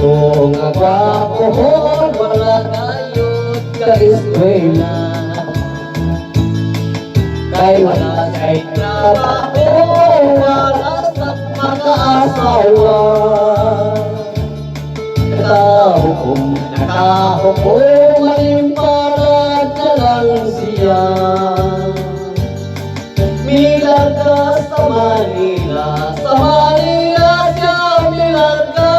kung agwapohon wala kayod ka-eskwela. Kay wala siya'y trabaho, wala sa mag-aasawa. Nakahukom, malimparad na lang siya. Milarga sa Manila siya milarga,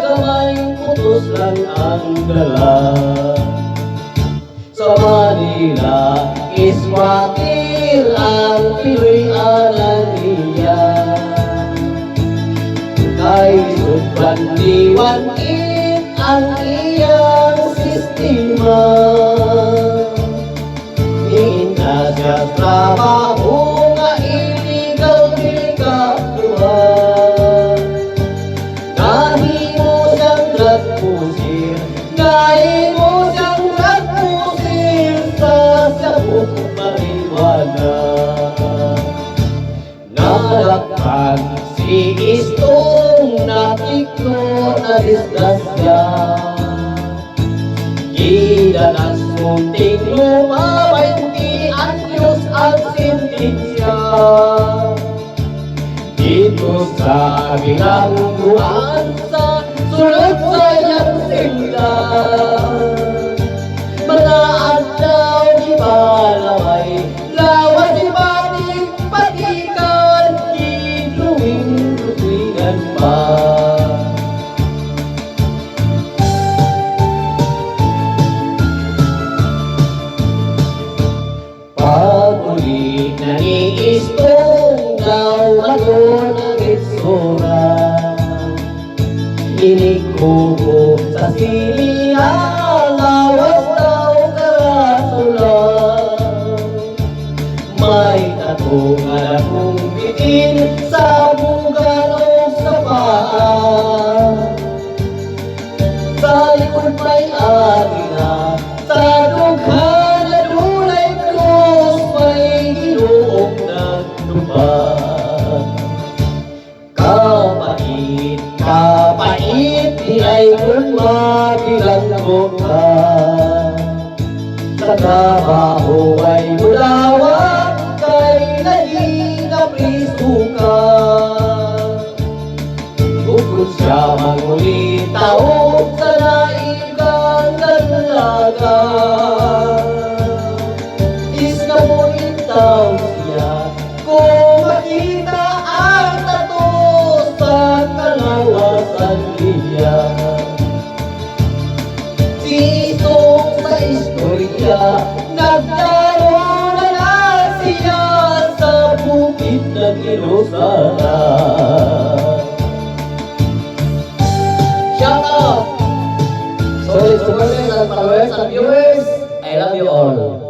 gamay putos lang ang dala. Sa Manila is wakil ang Pinoy alang niya. Kay subban liwanit ang iyang sistema. Hina siya trabaho nga illegal ginagawa. Nahimo siyang drug pusher, nahimo siyang drug pusher sa sabog marijuana. Nalakpan si Istong natikno na disgrasya. Gidanas munting lumabay anyos ang sentensya. Dito sa bilangguan sa sulod sa iyang sila. Mga adlaw di balaway, lawas di batik patikan, kidluwing-luwingan pa. Pag-uli na ni Istong daw aton ang itsura. Inikubo sa siliya, lawas daw karatula. May tato nga akong bitin sa bugan o sa paa. Sa likod may agila, sa dughan na dunay krus, may ginuog na lupa. Kapait, di ay kung mabilanggo ka. Sa trabaho ay mulawak, kay naging napriso ka. Bukod siya mangulitaw, sa naib kang dalaga. Is na mulitaw siya, kung makita ang tato sa kalawasan niya. Si Istong sa istorya, nagkaroon na siya sa bukid ng Ilosana. Shout out! So, supporters and followers and viewers, I love you all.